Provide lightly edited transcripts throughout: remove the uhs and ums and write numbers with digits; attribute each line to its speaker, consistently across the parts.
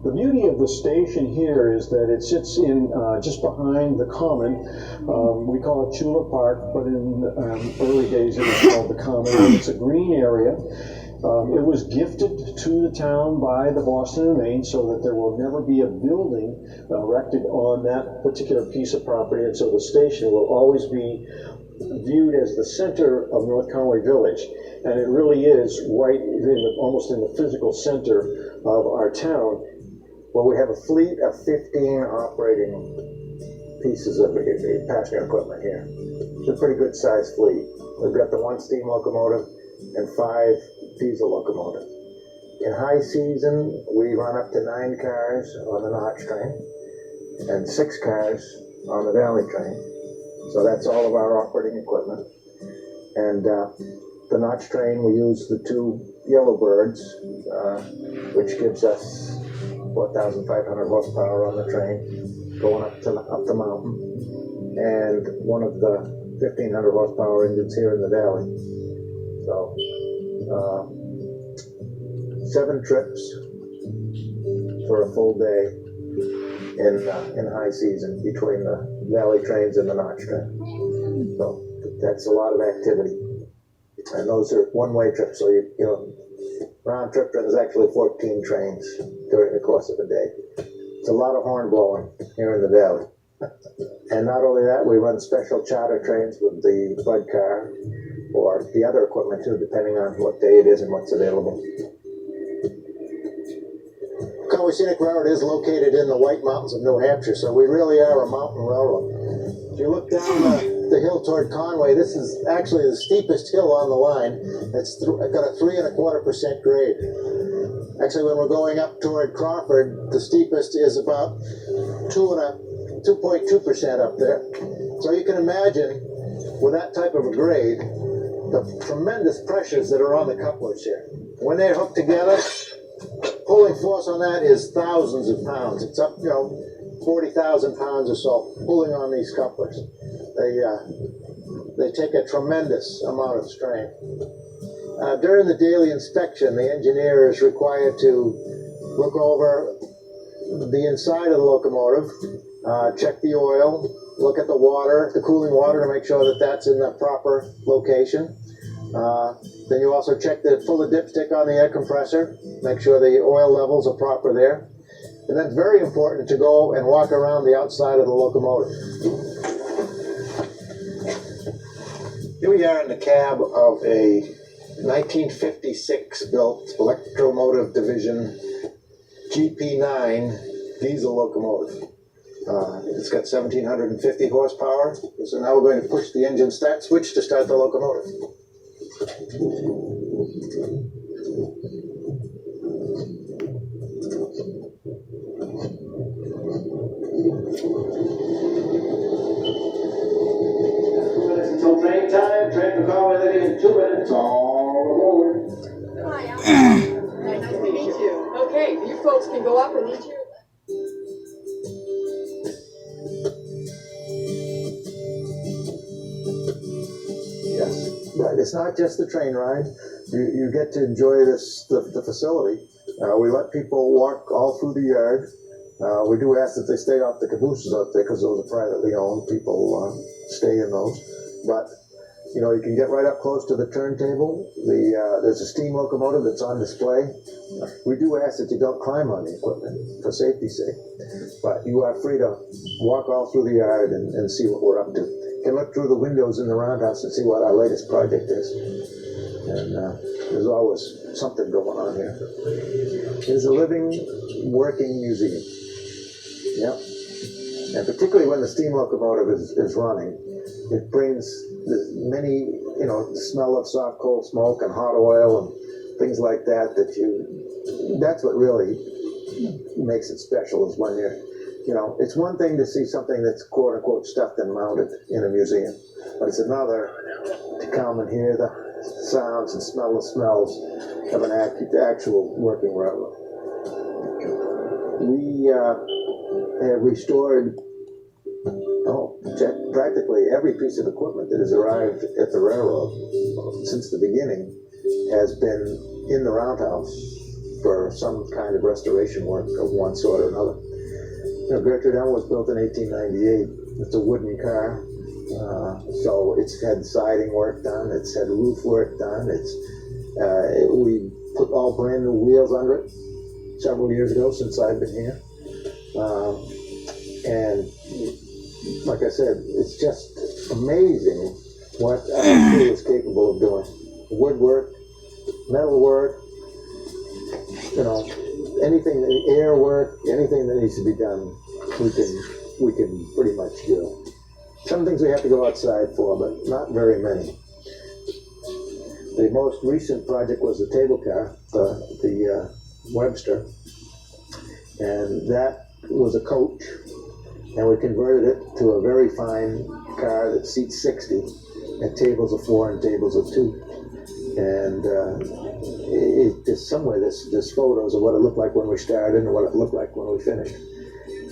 Speaker 1: The beauty of the station here is that it sits in just behind the Common. We call it Chula Park, but in early days it was called the Common. And it's a green area. It was gifted to the town by the Boston and Maine so that there will never be a building erected on that particular piece of property, and so the station will always be viewed as the center of North Conway Village. And it really is right almost in the physical center of our town.
Speaker 2: Well, we have a fleet of 15 operating pieces of passenger equipment here. It's a pretty good sized fleet. We've got the 1 steam locomotive and 5 diesel locomotives. In high season, we run up to 9 cars on the Notch train and 6 cars on the Valley train. So that's all of our operating equipment. And the Notch train, we use the 2 Yellow Birds, which gives us 4,500 horsepower on the train, going up the mountain, and one of the 1,500 horsepower engines here in the valley. So 7 trips for a full day in high season between the valley trains and the Notch train. So that's a lot of activity, and those are one-way trips. So you know. Round trip is actually 14 trains during the course of a day. It's a lot of horn blowing here in the valley. And not only that, we run special charter trains with the Bud car or the other equipment too, depending on what day it is and what's available. Conway Scenic Railroad is located in the White Mountains of New Hampshire, so we really are a mountain railroad. If you look down the hill toward Conway, this is actually the steepest hill on the line. It's got a 3.25% grade. Actually, when we're going up toward Crawford, the steepest is about 2.2% up there. So you can imagine, with that type of a grade, the tremendous pressures that are on the couplers here. When they're hooked together, pulling force on that is thousands of pounds. It's up, 40,000 pounds or so pulling on these couplers. They take a tremendous amount of strain. During the daily inspection, the engineer is required to look over the inside of the locomotive, check the oil, look at the water, the cooling water, to make sure that that's in the proper location. Then you also check the pull the dipstick on the air compressor, make sure the oil levels are proper there. And then it's very important to go and walk around the outside of the locomotive. Here we are in the cab of a 1956 built Electromotive Division GP9 diesel locomotive. It's got 1,750 horsepower. So now we're going to push the engine start switch to start the locomotive. Train time, train for Conway in 2 minutes, all aboard.
Speaker 3: Hi, Al. Nice to meet you. Okay, you folks can go up and eat your...
Speaker 2: Yes, right. It's not just the train ride. You get to enjoy the facility. We let people walk all through the yard. We do ask that they stay off the cabooses out there because those are privately owned. People stay in those. But, you can get right up close to the turntable. There's a steam locomotive that's on display. We do ask that you don't climb on the equipment for safety's sake. But you are free to walk all through the yard and see what we're up to. You can look through the windows in the roundhouse and see what our latest project is. And there's always something going on here. It's a living, working museum. Yep. And particularly when the steam locomotive is running, it brings many, the smell of soft coal smoke and hot oil and things like that. That's what really makes it special, is when it's one thing to see something that's quote unquote stuffed and mounted in a museum, but it's another to come and hear the sounds and smell the smells of an actual working railroad. We have restored practically every piece of equipment that has arrived at the railroad since the beginning has been in the roundhouse for some kind of restoration work of one sort or another. You know, Gertrude Elm was built in 1898. It's a wooden car, so it's had siding work done, it's had roof work done, we put all brand new wheels under it several years ago since I've been here. And like I said, it's just amazing what our crew is capable of doing. Woodwork, metalwork, you know, anything, air work, anything that needs to be done, we can pretty much do. Some things we have to go outside for, but not very many. The most recent project was the table car, the Webster, and that was a coach, and we converted it to a very fine car that seats 60, and tables of 4 and tables of 2. And there's somewhere there's photos of what it looked like when we started and what it looked like when we finished.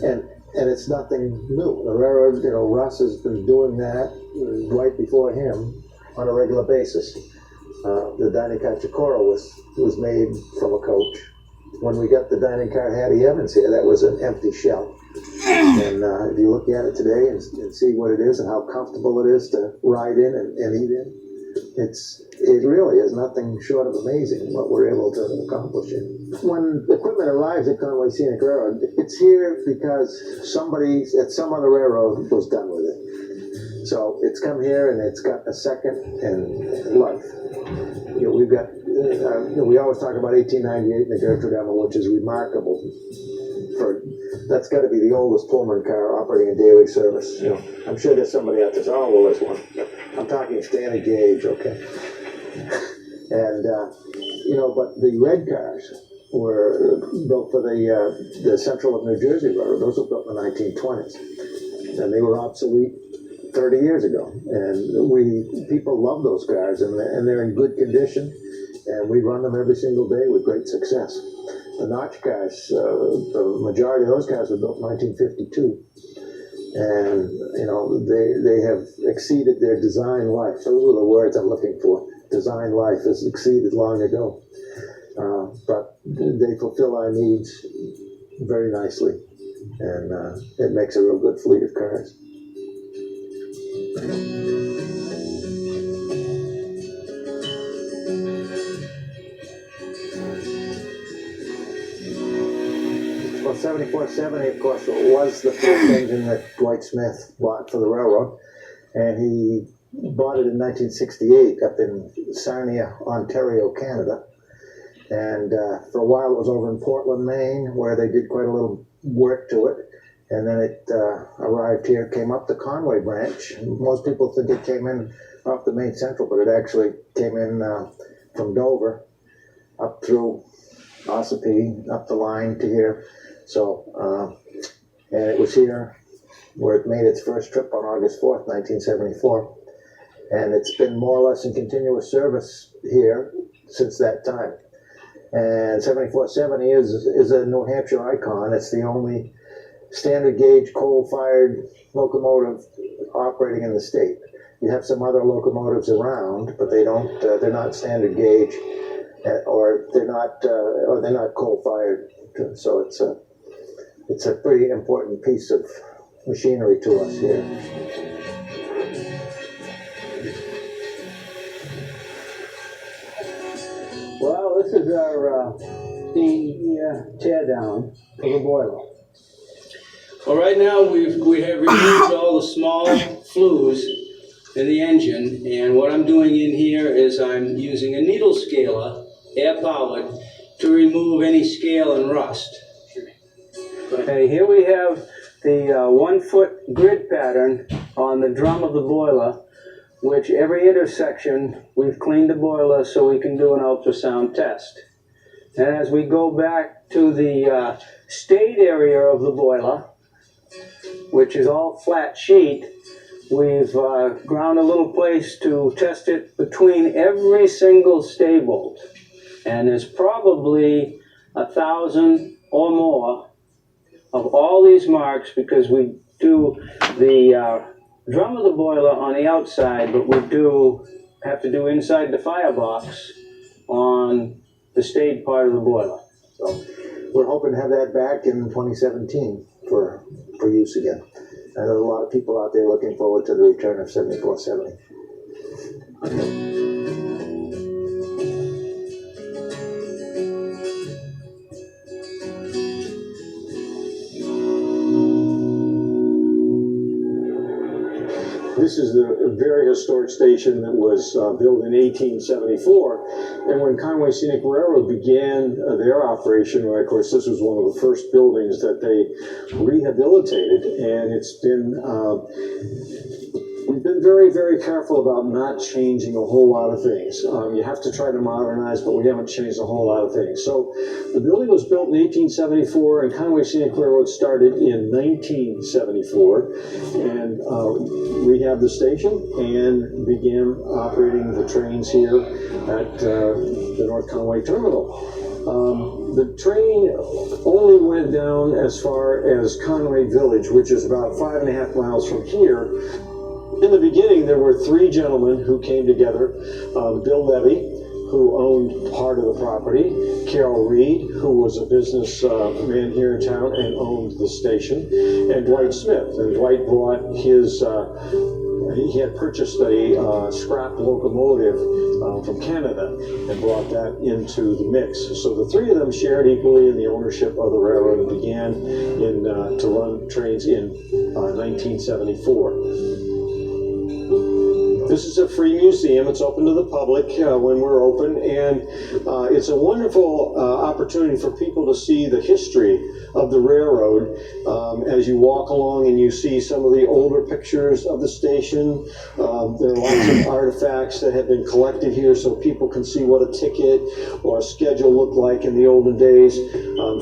Speaker 2: And it's nothing new. The railroad, you know, Russ has been doing that right before him on a regular basis. The dining car Chicora was made from a coach. When we got the dining car Hattie Evans here, that was an empty shell. And if you look at it today and see what it is and how comfortable it is to ride in and eat in, it really is nothing short of amazing what we're able to accomplish here. When equipment arrives at Conway Scenic Railroad, it's here because somebody at some other railroad was done with it. So it's come here and it's got a second life. You know, we've got, we always talk about 1898 and the Gertrude Elm, which is remarkable. That's got to be the oldest Pullman car operating in daily service. You know, I'm sure there's somebody out there saying, oh, well, there's one. I'm talking standard gauge, okay? And, you know, but the red cars were built for the Central of New Jersey Railroad. Those were built in the 1920s. And they were obsolete 30 years ago. And people love those cars, and they're in good condition. And we run them every single day with great success. The notch cars, the majority of those cars were built in 1952. And, you know, they have exceeded their design life. Those are the words I'm looking for. Design life has exceeded long ago. But they fulfill our needs very nicely. And it makes a real good fleet of cars. Well, 7470, of course, was the first engine that Dwight Smith bought for the railroad, and he bought it in 1968 up in Sarnia, Ontario, Canada. And for a while it was over in Portland, Maine, where they did quite a little work to it. And then it arrived here, came up the Conway branch. Most people think it came in off the Main Central, but it actually came in from Dover up through Ossipee, up the line to here. So, and it was here where it made its first trip on August 4th, 1974. And it's been more or less in continuous service here since that time. And 7470 is a New Hampshire icon. It's the only standard gauge coal-fired locomotive operating in the state. You have some other locomotives around, but they don't. They're not standard gauge, or they're not coal-fired. So it's a pretty important piece of machinery to us here.
Speaker 4: Well, this is our tear down of the boiler.
Speaker 5: Well, right now we have removed all the small flues in the engine, and what I'm doing in here is I'm using a needle scaler, air-powered, to remove any scale and rust.
Speaker 4: Okay, here we have the 1-foot grid pattern on the drum of the boiler, which every intersection we've cleaned the boiler so we can do an ultrasound test. And as we go back to the state area of the boiler, which is all flat sheet, we've ground a little place to test it between every single stay bolt. And there's probably 1,000 or more of all these marks, because we do the drum of the boiler on the outside, but we have to do inside the firebox on the stayed part of the boiler.
Speaker 2: So we're hoping to have that back in 2017 for use again. And there's a lot of people out there looking forward to the return of 7470.
Speaker 1: This is a very historic station that was built in 1874. And when Conway Scenic Railroad began their operation, of course, this was one of the first buildings that they rehabilitated. And it's been, we've been very, very careful about not changing a whole lot of things. You have to try to modernize, but we haven't changed a whole lot of things. So the building was built in 1874, and Conway Scenic Railroad started in 1974. And rehabbed the station and began operating the trains here at the North Conway Terminal. The train only went down as far as Conway Village, which is about 5.5 miles from here. In the beginning, there were 3 gentlemen who came together. Bill Levy, who owned part of the property, Carol Reed, who was a business man here in town and owned the station, and Dwight Smith. And Dwight brought his, he had purchased a scrap locomotive from Canada and brought that into the mix. So the 3 of them shared equally in the ownership of the railroad and began to run trains in 1974. This is a free museum. It's open to the public when we're open, and it's a wonderful opportunity for people to see the history of the railroad as you walk along and you see some of the older pictures of the station. There are lots of artifacts that have been collected here so people can see what a ticket or a schedule looked like in the olden days.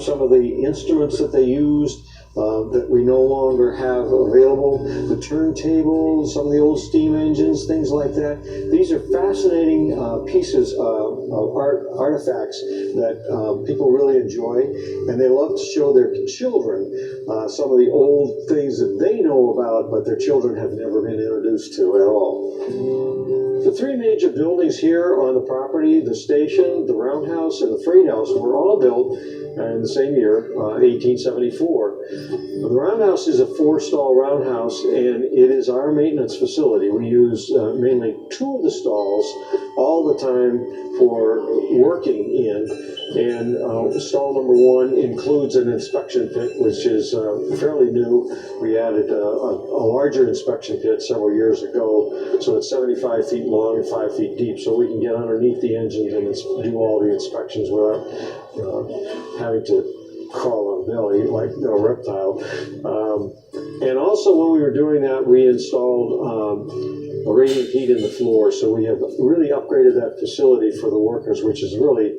Speaker 1: Some of the instruments that they used that we no longer have available, the turntables, some of the old steam engines, things like that. These are fascinating pieces of artifacts that people really enjoy, and they love to show their children some of the old things that they know about, but their children have never been introduced to at all. The 3 major buildings here on the property, the station, the roundhouse, and the freight house, were all built in the same year, 1874. The roundhouse is a 4-stall roundhouse, and it is our maintenance facility. We use mainly 2 of the stalls all the time for working in. And stall number 1 includes an inspection pit, which is fairly new. We added a larger inspection pit several years ago, so it's 75 feet long and 5 feet deep, so we can get underneath the engines and do all the inspections without having to crawl on a belly like a reptile. And also when we were doing that, we installed radiant heat in the floor, so we have really upgraded that facility for the workers, which has really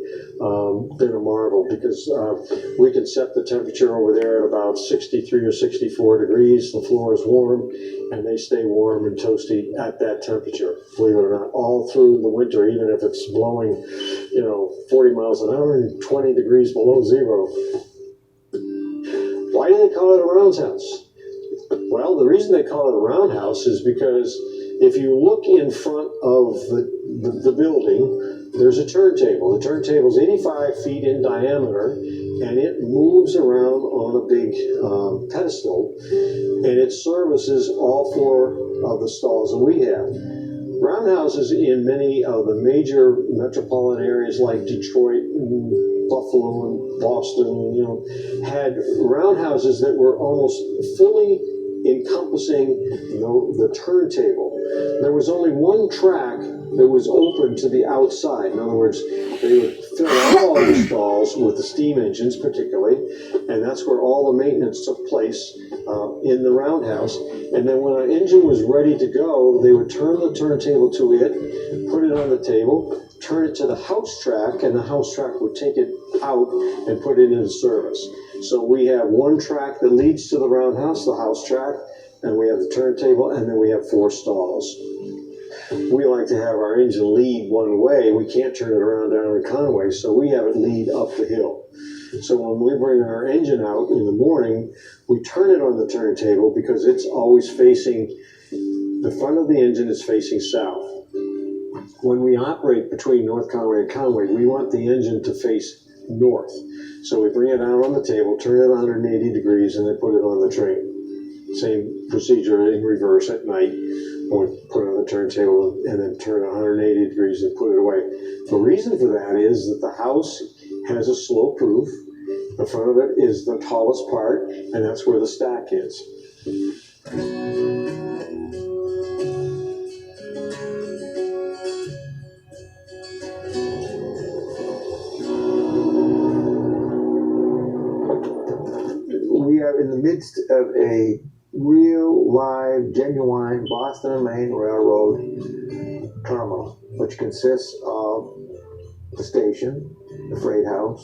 Speaker 1: been a marvel, because we can set the temperature over there at about 63 or 64 degrees. The floor is warm, and they stay warm and toasty at that temperature, believe it or not, all through the winter, even if it's blowing 40 miles an hour and 20 degrees below zero. Why do they call it a roundhouse? Well, the reason they call it a roundhouse is because if you look in front of the building, there's a turntable. The turntable is 85 feet in diameter, and it moves around on a big pedestal, and it services all 4 of the stalls that we have. Roundhouses in many of the major metropolitan areas like Detroit and Buffalo and Boston, had roundhouses that were almost fully encompassing the turntable. There was only 1 track that was open to the outside. In other words, they would fill all the stalls with the steam engines particularly, and that's where all the maintenance took place in the roundhouse. And then when an engine was ready to go, they would turn the turntable to it, put it on the table, turn it to the house track, and the house track would take it out and put it into service. So we have 1 track that leads to the roundhouse, the house track, and we have the turntable, and then we have 4 stalls. We like to have our engine lead one way. We can't turn it around down in Conway, so we have it lead up the hill. So when we bring our engine out in the morning, we turn it on the turntable because it's always facing, the front of the engine is facing south. When we operate between North Conway and Conway, we want the engine to face north. So we bring it out on the table, turn it 180 degrees, and then put it on the train. Same procedure in reverse at night. Or put it on the turntable and then turn it 180 degrees and put it away. The reason for that is that the house has a slope roof. The front of it is the tallest part, and that's where the stack is.
Speaker 2: We are in the midst of a real, live, genuine Boston and Maine Railroad terminal, which consists of the station, the freight house,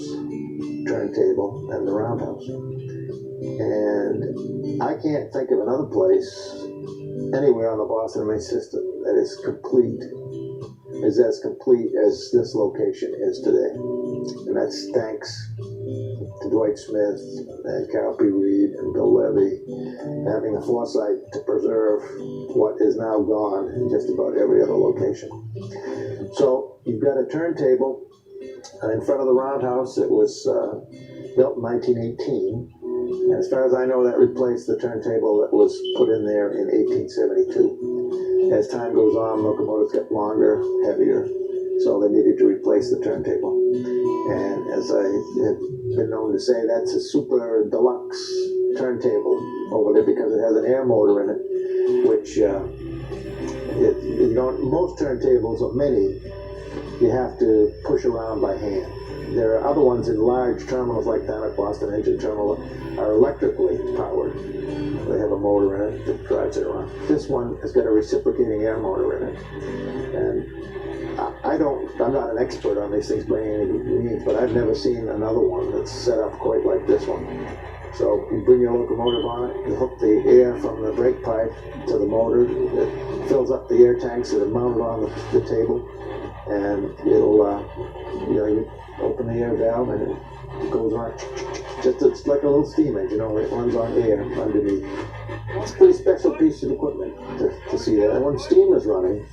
Speaker 2: turntable, and the roundhouse. And I can't think of another place anywhere on the Boston and Maine system that is as complete as this location is today. And that's thanks to Dwight Smith and Carol P. Reed and Bill Levy having the foresight to preserve what is now gone in just about every other location. So you've got a turntable in front of the roundhouse that was built in 1918. And as far as I know, that replaced the turntable that was put in there in 1872. As time goes on, locomotives get longer, heavier, so they needed to replace the turntable. And as I have been known to say, that's a super deluxe turntable over there because it has an air motor in it, which most turntables, or many, you have to push around by hand. There are other ones in large terminals like down at Boston Engine Terminal are electrically powered. They have a motor in it that drives it around. This one has got a reciprocating air motor in it. And I'm not an expert on these things by any means, but I've never seen another one that's set up quite like this one. So you bring your locomotive on it, you hook the air from the brake pipe to the motor, it fills up the air tanks that are mounted on the table, and it'll, you open the air valve and it goes on. It's like a little steam engine, it runs on air underneath. It's a pretty special piece of equipment to see that. And when steam is running,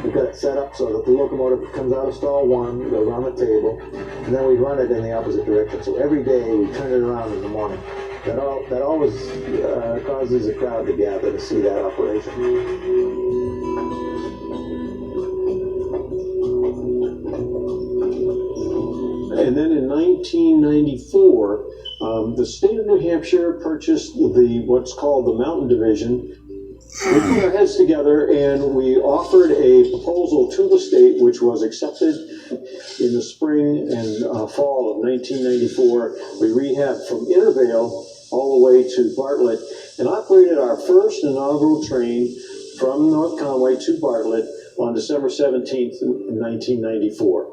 Speaker 2: we've got it set up so that the locomotive comes out of stall one, goes on the table, and then we run it in the opposite direction. So every day we turn it around in the morning. That always causes a crowd to gather to see that operation.
Speaker 1: And then in 1994, the state of New Hampshire purchased what's called the Mountain Division. We put our heads together and we offered a proposal to the state, which was accepted in the spring and fall of 1994. We rehabbed from Intervale all the way to Bartlett and operated our first inaugural train from North Conway to Bartlett on December 17th, 1994.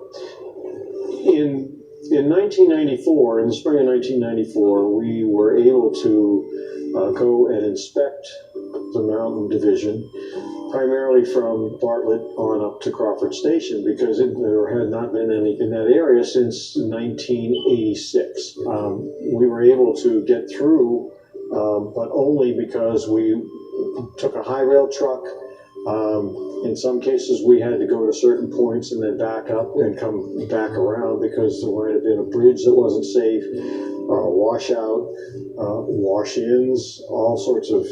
Speaker 1: In 1994, in the spring of 1994, we were able to go and inspect the Mountain Division, primarily from Bartlett on up to Crawford Station, because there had not been any in that area since 1986. We were able to get through, but only because we took a high rail truck. In some cases, we had to go to certain points and then back up and come back around because there might have been a bridge that wasn't safe, washout, wash-ins, all sorts of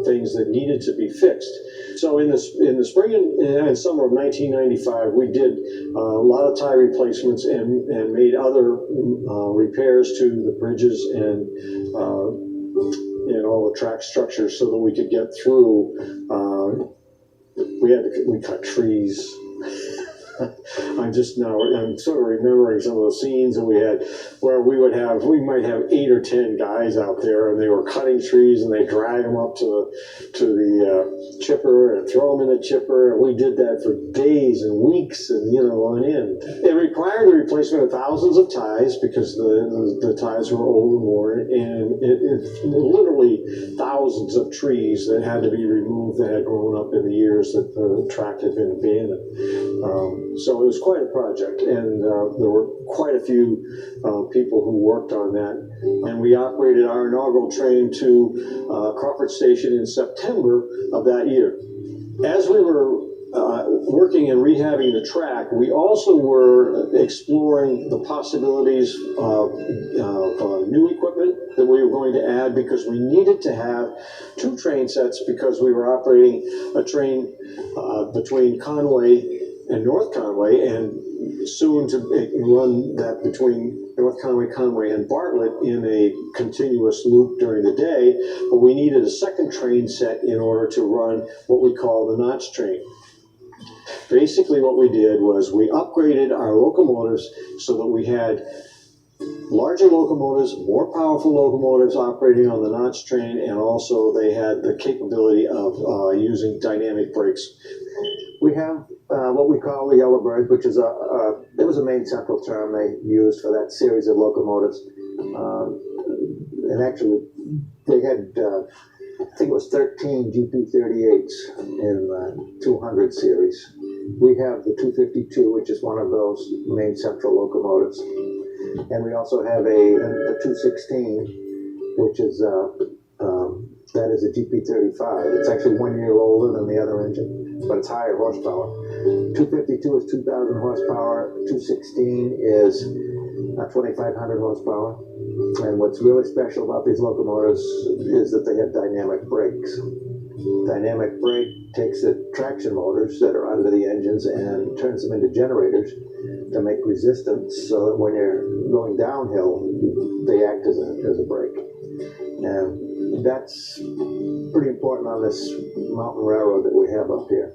Speaker 1: things that needed to be fixed. So in the spring and summer of 1995, we did a lot of tie replacements and made other repairs to the bridges and all the track structures so that we could get through. We cut trees. I'm sort of remembering some of the scenes that we had where we might have 8 or 10 guys out there and they were cutting trees and they drag them up to the chipper and throw them in the chipper, and we did that for days and weeks and on end. It required the replacement of thousands of ties because the ties were old and worn, and it literally thousands of trees that had to be removed that had grown up in the years that the track had been abandoned. So it was quite a project, and there were quite a few people who worked on that. And we operated our inaugural train to Crawford Station in September of that year. As we were working and rehabbing the track, we also were exploring the possibilities of new equipment that we were going to add, because we needed to have 2 train sets, because we were operating a train between Conway and North Conway, and soon to run that between North Conway, and Bartlett in a continuous loop during the day. But we needed a second train set in order to run what we call the notch train. Basically what we did was we upgraded our locomotives so that we had larger locomotives, more powerful locomotives operating on the notch train, and also they had the capability of using dynamic brakes.
Speaker 2: We have what we call the Yellowbird, which is it was a Main Central term they used for that series of locomotives. And actually, they had, I think it was 13 GP38s in the 200 series. We have the 252, which is one of those Main Central locomotives. And we also have a 216, which is that is a GP35. It's actually 1 year older than the other engine, but it's higher horsepower. 252 is 2,000 horsepower. 216 is 2,500 horsepower. And what's really special about these locomotives is that they have dynamic brakes. Dynamic brake takes the traction motors that are under the engines and turns them into generators to make resistance, so that when you're going downhill, they act as a brake. And that's pretty important on this mountain railroad that we have up here.